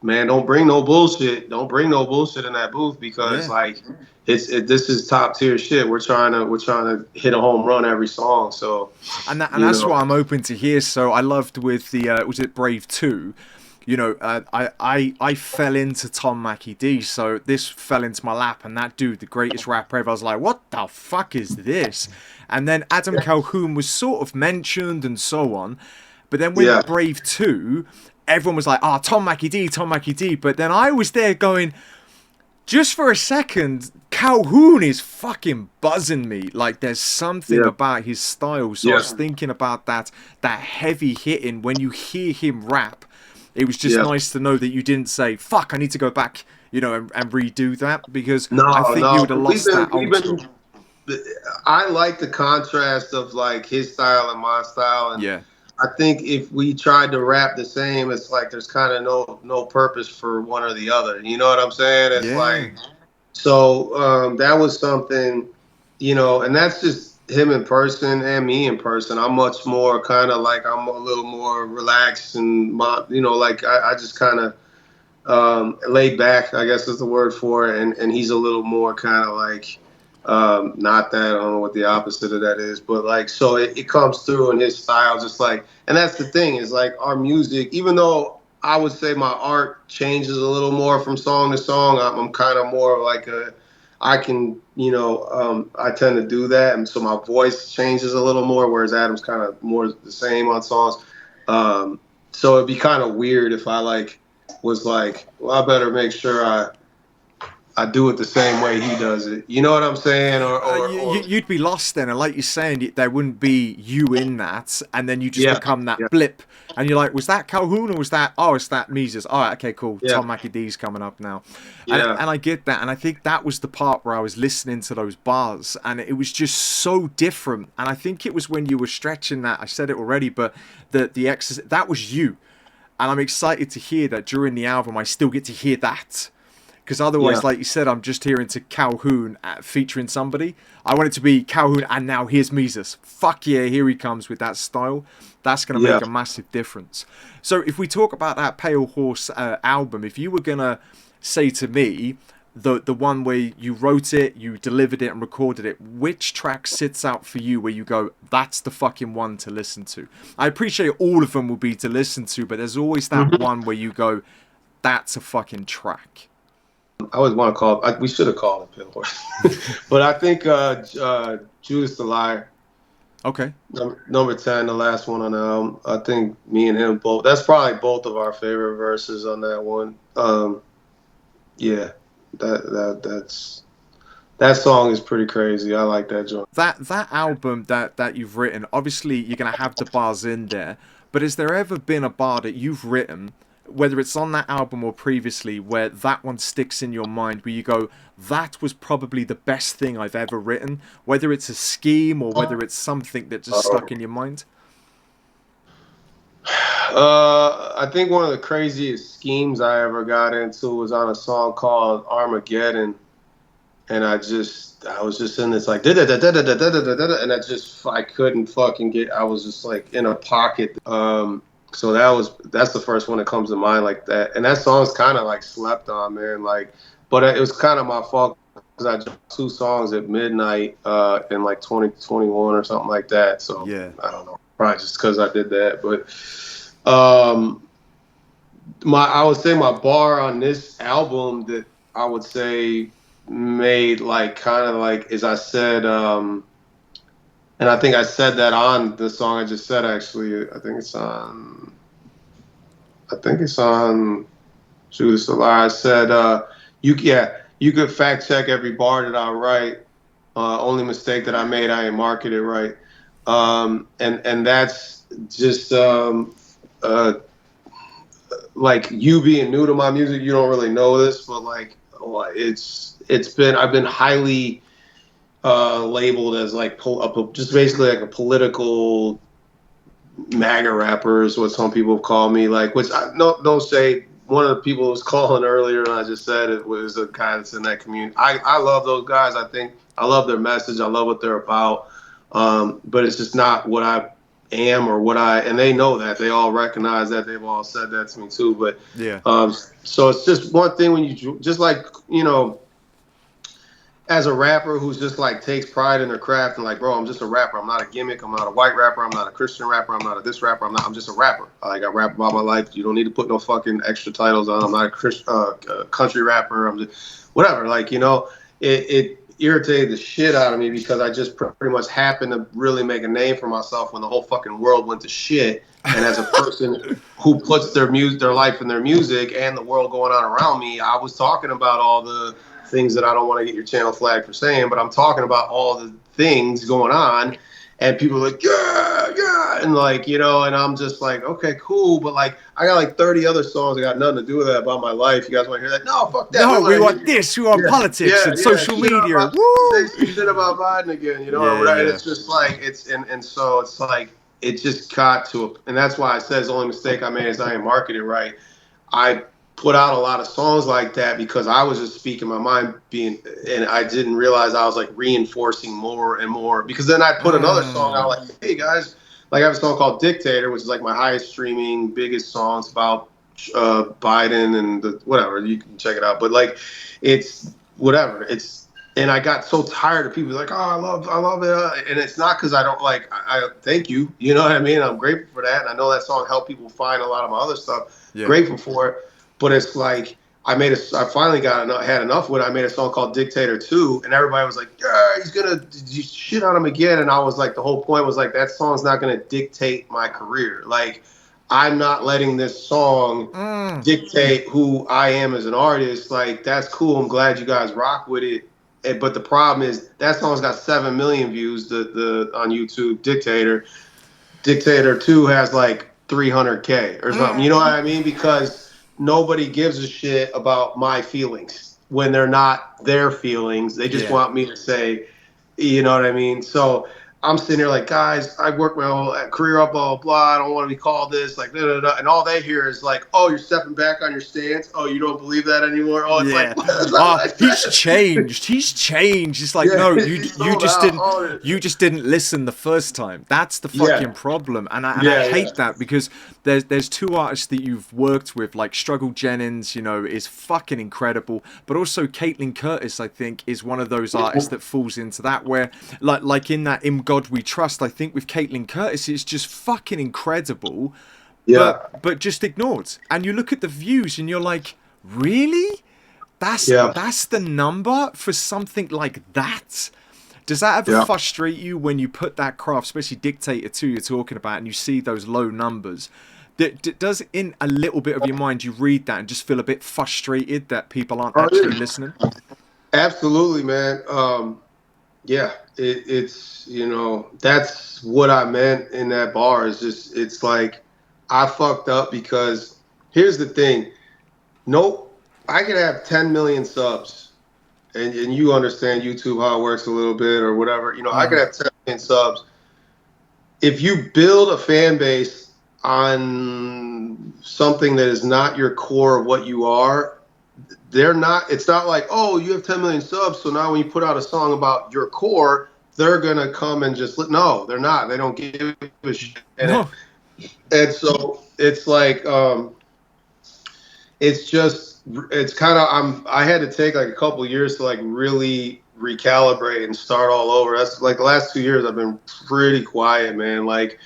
man, don't bring no bullshit. Don't bring no bullshit in that booth because like this is top tier shit. We're trying to hit a home run every song. So that's what I'm open to hear. So I loved with the was it Brave 2? You know, I fell into Tom Mackie D, so this fell into my lap, and that dude, the greatest rapper ever, I was like, what the fuck is this? And then Adam Calhoun was sort of mentioned and so on, but then with Brave 2, everyone was like, Tom Mackie D, but then I was there going, just for a second, Calhoun is fucking buzzing me. Like, there's something about his style, so I was thinking about that heavy hitting, when you hear him rap, it was just nice to know that you didn't say, fuck, I need to go back, you know, and redo that, because I think you would have lost that. I like the contrast of, like, his style and my style. And I think if we tried to rap the same, it's like there's kind of no purpose for one or the other. You know what I'm saying? It's like, so that was something, you know, and that's just him in person and me in person. I'm much more kind of like, I'm a little more relaxed and, you know, like I just kind of laid back, I guess is the word for it. And he's a little more kind of like, not that, I don't know what the opposite of that is, but like, so it comes through in his style, just like, and that's the thing is like our music, even though I would say my art changes a little more from song to song, I'm kind of more like I can, you know, I tend to do that. And so my voice changes a little more, whereas Adam's kind of more the same on songs. So it'd be kind of weird if I like was like, well, I better make sure I do it the same way he does it. You know what I'm saying? Or you'd be lost then. And like you're saying, there wouldn't be you in that. And then you just become that blip. And you're like, was that Calhoun or was that, it's that Mesus. All right, okay, cool. Tom Mackie D's coming up now. And I get that. And I think that was the part where I was listening to those bars. And it was just so different. And I think it was when you were stretching that, I said it already, but the exercise, that was you. And I'm excited to hear that during the album, I still get to hear that. Because otherwise, like you said, I'm just hearing to Calhoun featuring somebody. I want it to be Calhoun and now here's Mesus. Fuck yeah, here he comes with that style. That's going to make a massive difference. So if we talk about that Pale Horse album, if you were going to say to me, the one where you wrote it, you delivered it and recorded it, which track sits out for you where you go, that's the fucking one to listen to? I appreciate all of them will be to listen to, but there's always that one where you go, that's a fucking track. I always want to call it, we should have called it Pale Horse. But I think Judas the Liar. Okay. Number 10, the last one on the album. I think me and him both, that's probably both of our favorite verses on that one. That song is pretty crazy. I like that joint. That album that you've written, obviously you're going to have the bars in there, but has there ever been a bar that you've written, whether it's on that album or previously, where that one sticks in your mind, where you go, that was probably the best thing I've ever written, whether it's a scheme or whether it's something that just stuck in your mind? I think one of the craziest schemes I ever got into was on a song called Armageddon. And I was just in this like, and I couldn't fucking get, I was just like in a pocket. So that's the first one that comes to mind like that. And that song's kind of like slept on, man. Like, but it was kind of my fault because I dropped 2 songs at midnight in like 2021 or something like that. So I don't know, probably just because I did that. But I would say my bar on this album that I would say made like kind of like, as I said, and I think I said that on the song I just said, actually. I think it's on Judas the Liar. I said, you could fact check every bar that I write. Only mistake that I made, I ain't market it right. And that's just like you being new to my music, you don't really know this, but like I've been highly labeled as like just basically like a political MAGA rapper is what some people have called me, like, which I don't say. One of the people was calling earlier and I just said it was a guy that's in that community. I love those guys. I think I love their message. I love what they're about. But it's just not what I am or and they know that. They all recognize that. They've all said that to me too. But Yeah. so it's just one thing when you just like, you know, as a rapper who's just like takes pride in their craft and like, bro, I'm just a rapper. I'm not a gimmick. I'm not a white rapper. I'm not a Christian rapper. I'm not a this rapper. I'm just a rapper. Like I rap about my life. You don't need to put no fucking extra titles on. I'm not a country rapper. I'm just whatever. Like, you know, it irritated the shit out of me because I just pretty much happened to really make a name for myself when the whole fucking world went to shit. And as a person who puts their life in their music and the world going on around me, I was talking about all the things that I don't want to get your channel flagged for saying, but I'm talking about all the things going on, and people are like, yeah, and like, you know, and I'm just like, okay, cool, but like, I got like 30 other songs that got nothing to do with that about my life. You guys want to hear that? No, fuck that. No, we want this. We want politics and social media. Woo! Say shit about Biden again, you know, or whatever. And it's just like, and so it's like, it just got to and that's why I said the only mistake I made is I didn't market it right. I put out a lot of songs like that because I was just speaking my mind and I didn't realize I was like reinforcing more and more, because then I put another song out like, hey guys, like I have a song called Dictator, which is like my highest streaming, biggest songs about Biden and whatever, you can check it out. But like, it's whatever. And I got so tired of people like, oh, I love it. And it's not because I don't like, I thank you. You know what I mean? I'm grateful for that. And I know that song helped people find a lot of my other stuff. Yeah. Grateful for it. But it's like, I finally had enough with it. I made a song called Dictator 2. And everybody was like, yeah, he's going to shit on him again. And I was like, the whole point was like, that song's not going to dictate my career. Like, I'm not letting this song dictate who I am as an artist. Like, that's cool. I'm glad you guys rock with it. But the problem is that song's got 7 million views on YouTube. Dictator 2 has like 300K or something. You know what I mean? Because nobody gives a shit about my feelings when they're not their feelings. They just want me to say, you know what I mean? So I'm sitting here like, guys, I worked my whole career up, blah, blah, blah. I don't want to be called this, like, da, da, da. And all they hear is like, oh, you're stepping back on your stance. Oh, you don't believe that anymore. Oh, it's like, he's changed. He's changed. It's like, no, you just didn't listen the first time. That's the fucking problem. And I hate that, because there's two artists that you've worked with, like Struggle Jennings, you know, is fucking incredible. But also Caitlin Curtis, I think, is one of those artists that falls into that, where like in that In God We Trust, I think with Caitlin Curtis, it's just fucking incredible, but just ignored. And you look at the views and you're like, really? That's the number for something like that? Does that ever frustrate you when you put that craft, especially Dictator 2 you're talking about, and you see those low numbers? Does in a little bit of your mind you read that and just feel a bit frustrated that people aren't actually listening? Absolutely, man. Yeah, it's, you know, that's what I meant in that bar. Is just, it's like, I fucked up because here's the thing. Nope, I could have 10 million subs, and you understand YouTube, how it works a little bit or whatever. You know, I could have 10 million subs. If you build a fan base on something that is not your core of what you are, it's not like, oh, you have 10 million subs, so now when you put out a song about your core, they're gonna come and just no, they're not. They don't give a shit. And so it's like, it's kind of, I had to take like a couple years to like really recalibrate and start all over. That's like the last 2 years I've been pretty quiet, man. Like,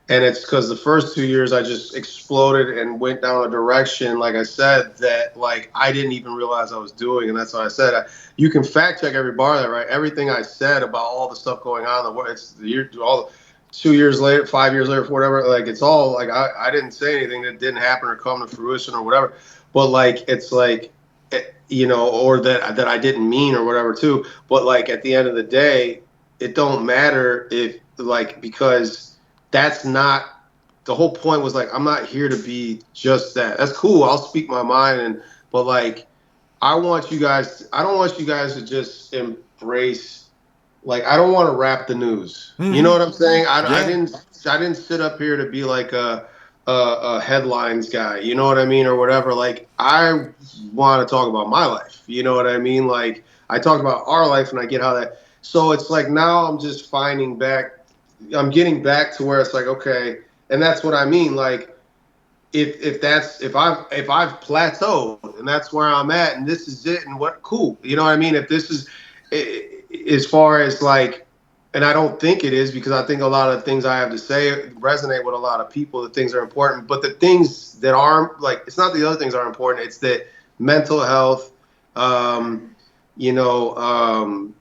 and it's because the first 2 years I just exploded and went down a direction, like I said, that like I didn't even realize I was doing. And that's why I said, you can fact check every bar there, right? Everything I said about all the stuff going on in the world, it's the year, all 2 years later, 5 years later, whatever. Like, it's all like, I didn't say anything that didn't happen or come to fruition or whatever. But like, it's like, you know, or that I didn't mean or whatever too. But like, at the end of the day, it don't matter if like, because that's not, the whole point was like, I'm not here to be just that. That's cool. I'll speak my mind. But like, I don't want you guys to just embrace, like, I don't want to rap the news. You know what I'm saying? I didn't sit up here to be like a headlines guy, you know what I mean? Or whatever. Like, I want to talk about my life. You know what I mean? Like, I talk about our life and I get how that, so it's like, now I'm just finding back I'm getting back to where it's like, okay, and that's what I mean. Like, if I've plateaued and that's where I'm at and this is it and what cool, you know what I mean? If this is as far as like, and I don't think it is, because I think a lot of the things I have to say resonate with a lot of people. The things are important, but the things that aren't, like, it's not the other things are important. It's that mental health, you know,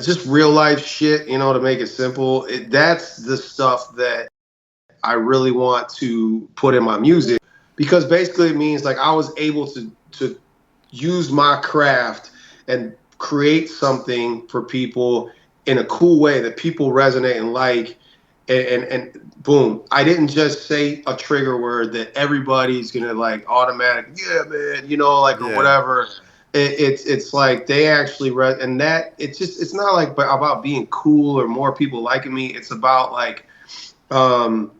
just real life shit. You know, to make it simple, that's the stuff that I really want to put in my music, because basically it means like I was able to use my craft and create something for people in a cool way that people resonate and like, and boom, I didn't just say a trigger word that everybody's gonna like automatic, yeah man, you know, like, or whatever. It's like they actually and that it's not like about being cool or more people liking me. It's about like, um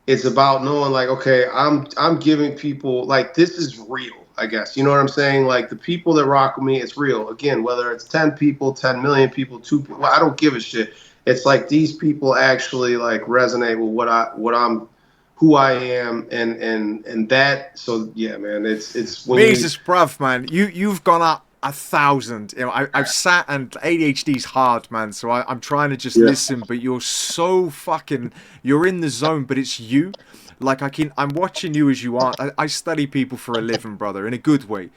it's about knowing like, okay, I'm giving people like, this is real, I guess, you know what I'm saying? Like, the people that rock with me, it's real. Again, whether it's 10 people, 10 million people, 2 people, well, I don't give a shit. It's like these people actually like resonate with what I'm, who I am, and that. So yeah, man, it's when you, Mesus, bruv, man, you've gone up 1,000. You know, I've sat, and ADHD's hard, man. So I'm trying to just yeah, listen, but you're so fucking, you're in the zone, but it's you. Like I'm watching you as you are. I study people for a living, brother, in a good way.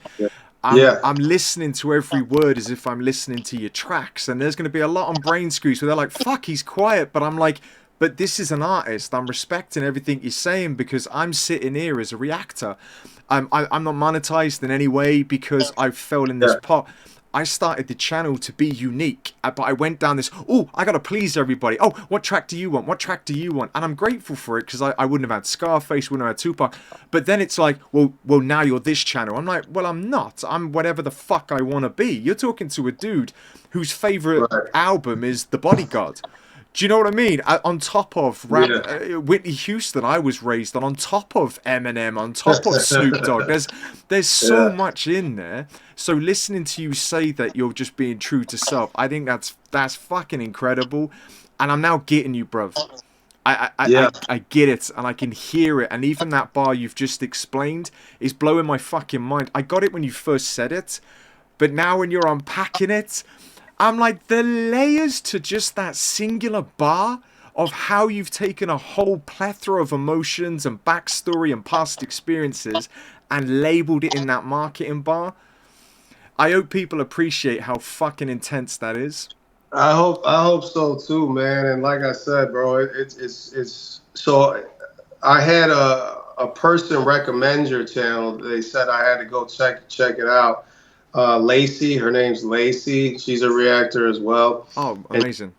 yeah, I'm listening to every word as if I'm listening to your tracks, and there's going to be a lot on Brain Squeeze where they're like, "Fuck, he's quiet," but I'm like, "But this is an artist. I'm respecting everything you're saying because I'm sitting here as a reactor. I'm not monetized in any way because I fell in this yeah, pot." I started the channel to be unique, but I went down this, oh, I gotta please everybody. Oh, what track do you want? What track do you want? And I'm grateful for it, because I wouldn't have had Scarface, wouldn't have had Tupac. But then it's like, well, now you're this channel. I'm like, well, I'm not. I'm whatever the fuck I want to be. You're talking to a dude whose favorite right, album is The Bodyguard. Do you know what I mean? On top of yeah, Whitney Houston, I was raised on top of Eminem, on top of Snoop Dogg. There's so yeah. much in there. So listening to you say that you're just being true to self, I think that's fucking incredible. And I'm now getting you, bruv. Yeah. I get it, and I can hear it. And even that bar you've just explained is blowing my fucking mind. I got it when you first said it, but now when you're unpacking it, I'm like, the layers to just that singular bar of how you've taken a whole plethora of emotions and backstory and past experiences and labeled it in that marketing bar. I hope people appreciate how fucking intense that is. I hope so too, man. And like I said, bro, it's so I had a person recommend your channel. They said I had to go check it out. Lacey, her name's Lacey. She's a reactor as well, Oh, and amazing.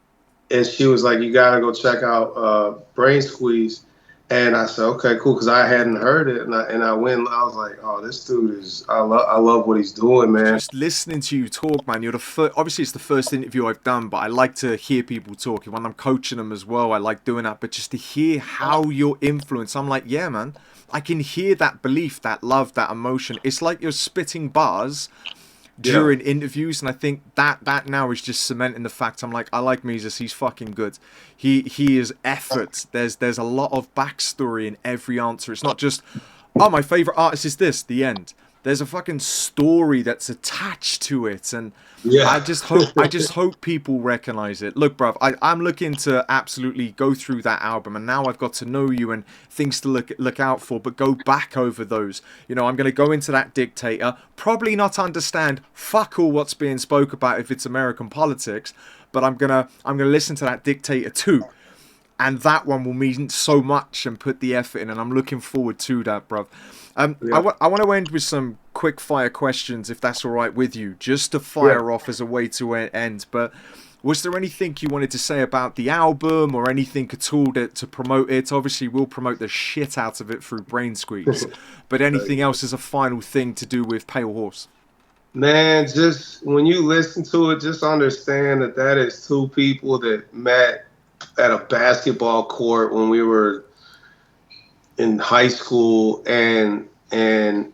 she was like, "You gotta go check out Brain Squeeze." And I said, "Okay, cool," because I hadn't heard it, and I went. I was like, "Oh, this dude is. I love what he's doing, man." Just listening to you talk, man, you're the first. Obviously, it's the first interview I've done, but I like to hear people talking. When I'm coaching them as well, I like doing that. But just to hear how you're influenced, I'm like, yeah, man, I can hear that belief, that love, that emotion. It's like you're spitting bars Yeah, during interviews, and I think that now is just cementing the fact. I'm like, I like Mesus, he's fucking good. He is effort. There's a lot of backstory in every answer. It's not just, oh, my favorite artist is this, the end. There's a fucking story that's attached to it, and yeah. I just hope people recognize it. Look, bruv, I'm looking to absolutely go through that album, and now I've got to know you and things to look out for, but go back over those. You know, I'm gonna go into that Dictator, probably not understand fuck all what's being spoke about if it's American politics, but I'm gonna listen to that Dictator too. And that one will mean so much and put the effort in, and I'm looking forward to that, bruv. I Yeah. want to end with some quick fire questions, if that's all right with you, just to Yeah. fire off as a way to end. But was there anything you wanted to say about the album or anything at all to promote it? Obviously, we'll promote the shit out of it through Brain Squeeze. But anything else as a final thing to do with Pale Horse? Man, just when you listen to it, just understand that that is two people that met at a basketball court when we were in high school, and and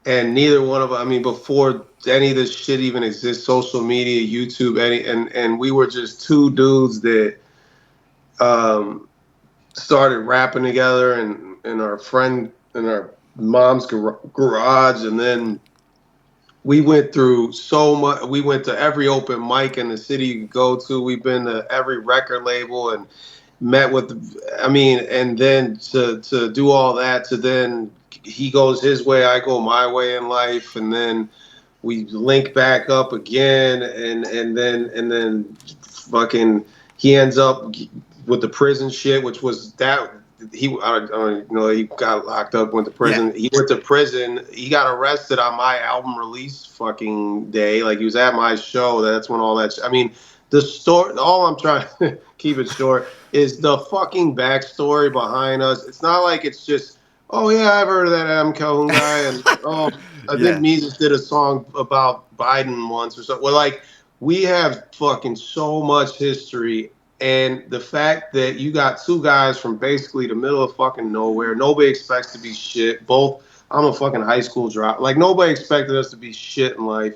neither one of us, I mean, before any of this shit even exists, social media, YouTube, and we were just two dudes that started rapping together in our mom's garage, and then we went through so much. We went to every open mic in the city you could go to. We've been to every record label and met with, and then to do all that, to then he goes his way, I go my way in life, and then we link back up again, and then fucking he ends up with the prison shit, which was that I don't know, he got locked up, went to prison. Yeah. He went to prison. He got arrested on my album release fucking day. Like, he was at my show. That's when all that the story, all I'm trying to keep it short, is the fucking backstory behind us. It's not like it's just, oh yeah, I've heard of that Adam Calhoun guy, and oh, I think Mesus did a song about Biden once or something. Well, like, we have fucking so much history, and the fact that you got two guys from basically the middle of fucking nowhere, nobody expects to be shit. I'm a fucking high school drop. Like, nobody expected us to be shit in life.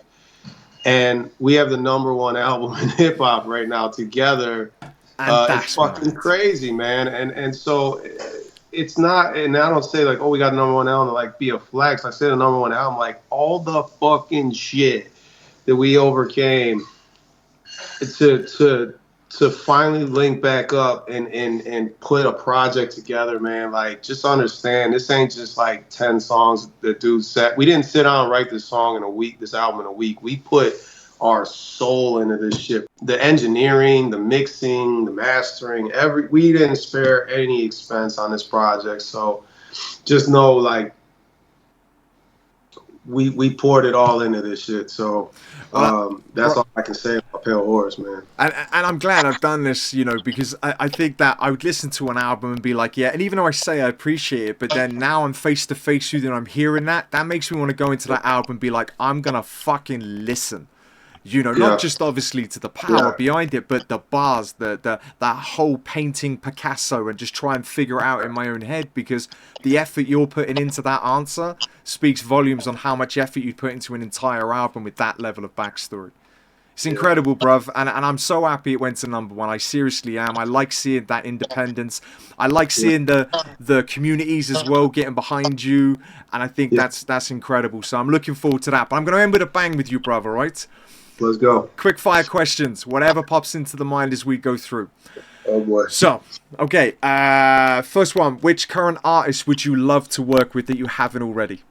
And we have the #1 album in hip hop right now together. It's fucking crazy, man. And so it's not, and I don't say like, oh, we got the #1 album to like be a flex. I say the #1 album, like all the fucking shit that we overcame to finally link back up and put a project together, man. Like, just understand, this ain't just like 10 songs that dude set. We didn't sit down and write this song in a week, this album in a week. We put our soul into this shit. The engineering, the mixing, the mastering, we didn't spare any expense on this project. So just know, like, we poured it all into this shit. So that's all I can say about Pale Horse, man. And I'm glad I've done this, because I think that I would listen to an album and be like, yeah, and even though I say I appreciate it, but then now I'm face to face with it and I'm hearing that makes me want to go into that album and be like, I'm gonna fucking listen. Not just obviously to the power behind it, but the bars, that whole painting Picasso, and just try and figure it out in my own head, because the effort you're putting into that answer speaks volumes on how much effort you put into an entire album with that level of backstory. It's incredible, bruv, and I'm so happy it went to #1. I seriously am. I like seeing that independence. I like seeing the communities as well getting behind you, and I think that's incredible. So I'm looking forward to that. But I'm going to end with a bang with you, bruv, all right? Let's go. Quick fire questions, whatever pops into the mind as we go through. Oh boy. So, okay, first one, which current artist would you love to work with that you haven't already?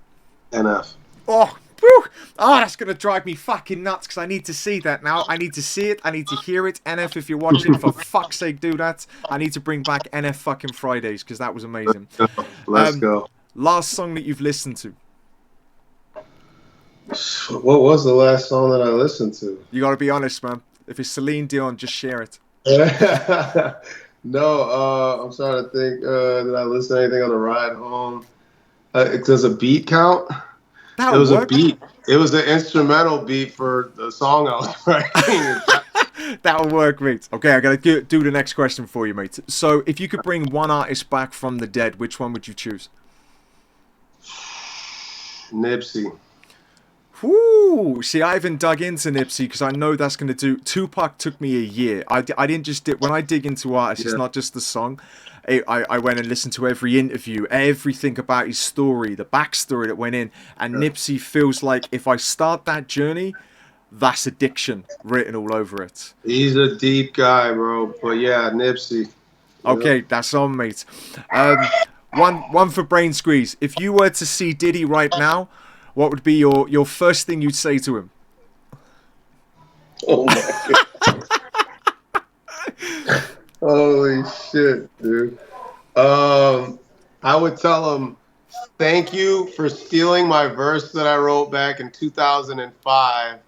NF. Oh, whew. That's going to drive me fucking nuts, because I need to see that now. I need to see it. I need to hear it. NF, if you're watching, for fuck's sake, do that. I need to bring back NF fucking Fridays, because that was amazing. Let's go. Last song that you've listened to? What was the last song that I listened to? You got to be honest, man. If it's Celine Dion, just share it. No, I'm trying to think. Did I listen to anything on the ride home? Does a beat count? It was a beat. It was the instrumental beat for the song I was writing. That'll work, mate. Okay, I got to do the next question for you, mate. So, if you could bring one artist back from the dead, which one would you choose? Nipsey. Whoo! See, I haven't dug into Nipsey because I know that's going to do. Tupac took me a year. I didn't just when I dig into artists, it's not just the song. I went and listened to every interview, everything about his story, the backstory that went in. And Nipsey feels like if I start that journey, that's addiction written all over it. He's a deep guy, bro. But yeah, Nipsey. Okay, that's on, mate. One for Brain Squeeze. If you were to see Diddy right now, what would be your first thing you'd say to him? Oh my God. Holy shit, dude. I would tell him, thank you for stealing my verse that I wrote back in 2005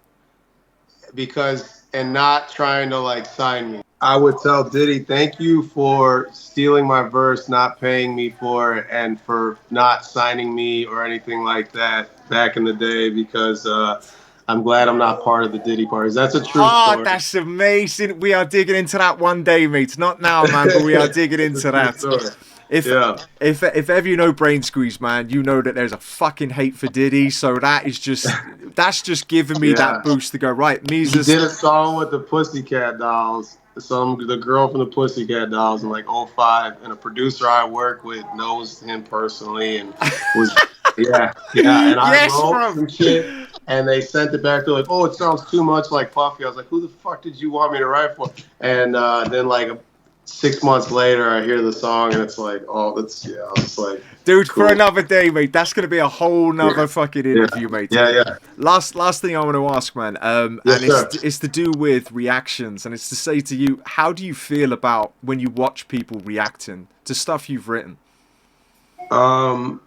and not trying to like sign me. I would tell Diddy, thank you for stealing my verse, not paying me for it, and for not signing me or anything like that back in the day, because I'm glad I'm not part of the Diddy parties. That's a true story. Oh, that's amazing. We are digging into that one day, mate. Not now, man, but we are digging into that. If ever you know Brain Squeeze, man, you know that there's a fucking hate for Diddy. So that's just giving me that boost to go, right, Mesus. He did a song with the Pussycat Dolls. the girl from the Pussycat Dolls in like '05, and a producer I work with knows him personally and was yeah. And I Yes, wrote bro. some shit, and they sent it back. They're like, "Oh, it sounds too much like Puffy." I was like, "Who the fuck did you want me to write for?" And then like 6 months later, I hear the song, and it's like, "Oh, that's yeah." I was like, Dude, for "Cool." another day, mate. That's gonna be a whole nother Yeah, fucking yeah, interview, mate. yeah. Last thing I want to ask, man, Yes, and sir. it's to do with reactions, and it's to say to you, how do you feel about when you watch people reacting to stuff you've written?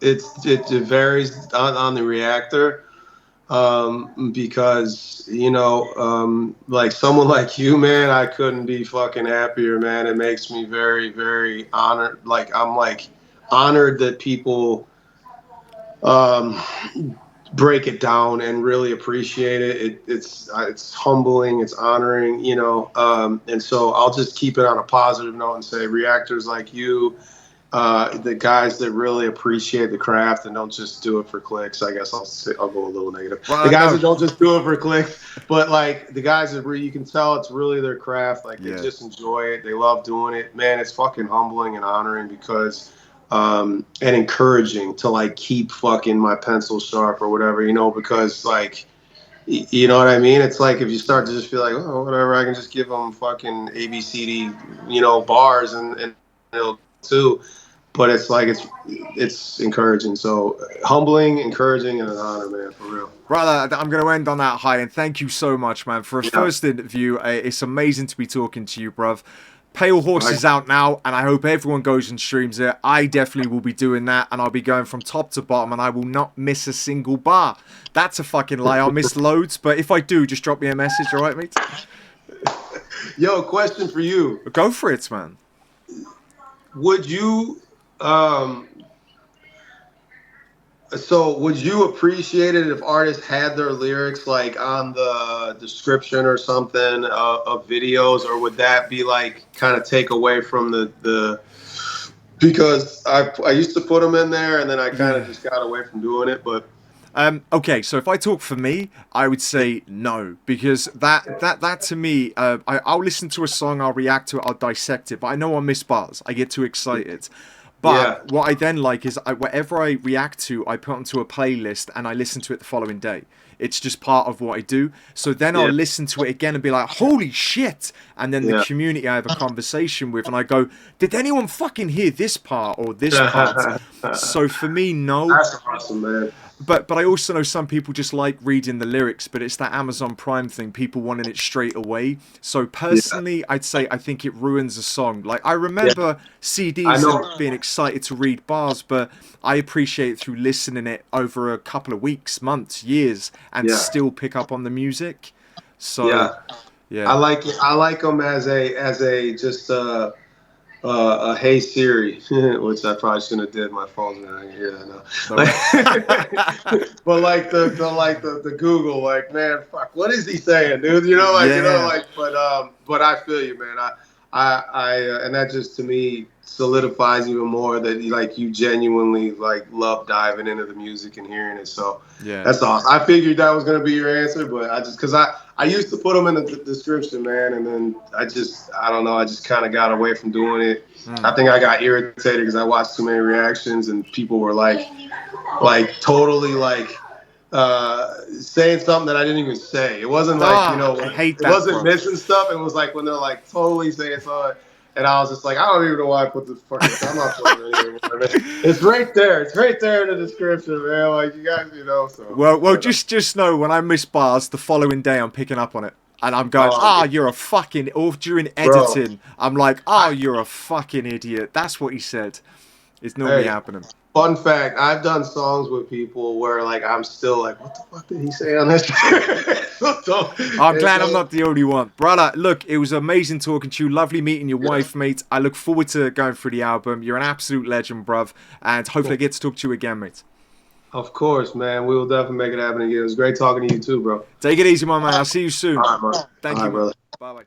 It varies on the reactor. Because like someone like you, man, I couldn't be fucking happier, man. It makes me very, very honored. Like I'm like honored that people um, break it down and really appreciate it. It's humbling, it's honoring, and so I'll just keep it on a positive note and say reactors like you, the guys that really appreciate the craft and don't just do it for clicks. I guess I'll go a little negative. The Well, guys no. that don't just do it for clicks, but like the guys that you can tell it's really their craft. Like they Yeah. just enjoy it. They love doing it. Man, it's fucking humbling and honoring because and encouraging to like keep fucking my pencil sharp or whatever, because like. You know what I mean? It's like if you start to just feel like, oh, whatever, I can just give them fucking ABCD, bars and it'll too. But it's like it's encouraging. So humbling, encouraging, and an honor, man, for real. Brother, I'm going to end on that high, and thank you so much, man, for a Yeah. first interview. It's amazing to be talking to you, bruv. Pale Horse is out now, and I hope everyone goes and streams it. I definitely will be doing that, and I'll be going from top to bottom, and I will not miss a single bar. That's a fucking lie. I'll miss loads, but if I do, just drop me a message, all right, mate? Yo, question for you. Go for it, man. Would you would you appreciate it if artists had their lyrics like on the description or something of videos, or would that be like kind of take away from the because I used to put them in there and then I kind of just got away from doing it, but Okay, so if I talk for me, I would say no, because that to me, I'll listen to a song, I'll react to it, I'll dissect it, but I know I miss bars. I get too excited. But what I then like is whatever I react to, I put onto a playlist and I listen to it the following day. It's just part of what I do. So then I'll listen to it again and be like, holy shit. And then the community I have a conversation with and I go, did anyone fucking hear this part or this part? So for me, no. That's awesome, man. But I also know some people just like reading the lyrics, but it's that Amazon Prime thing, people wanting it straight away. So personally, I'd say I think it ruins a song. Like I remember CDs and being excited to read bars, but I appreciate it through listening it over a couple of weeks, months, years, and still pick up on the music. So yeah. I like it. I like them as a just Hey Siri, which I probably shouldn't have did. My phone's not here. I know. But like the Google, like, man, fuck, what is he saying, dude? But I feel you, man. And that just to me solidifies even more that you genuinely like love diving into the music and hearing it. So that's awesome. I figured that was gonna be your answer, but I used to put them in the description, man, and then I don't know, I just kind of got away from doing it. I think I got irritated because I watched too many reactions and people were like totally saying something that I didn't even say. It wasn't I hate that, it wasn't bro. missing stuff. It was like when they're like totally saying something. And I was just like, I don't even know why I put this fucking. I'm not putting it anymore, man. It's right there. It's right there in the description, man. Like you guys, So. Well, just know when I miss bars, the following day I'm picking up on it, and I'm going, you're a fucking. Or during editing, I'm like, you're a fucking idiot. That's what he said. It's normally happening. Fun fact: I've done songs with people where I'm still like, what the fuck did he say on this? I'm glad I'm not the only one, brother. Look, it was amazing talking to you. Lovely meeting your wife, mate. I look forward to going through the album. You're an absolute legend, bruv, and hopefully I get to talk to you again, mate. Of course, man. We will definitely make it happen again. It was great talking to you too, bro. Take it easy, my man. I'll see you soon. All right, bro. Thank you, brother. Bye-bye.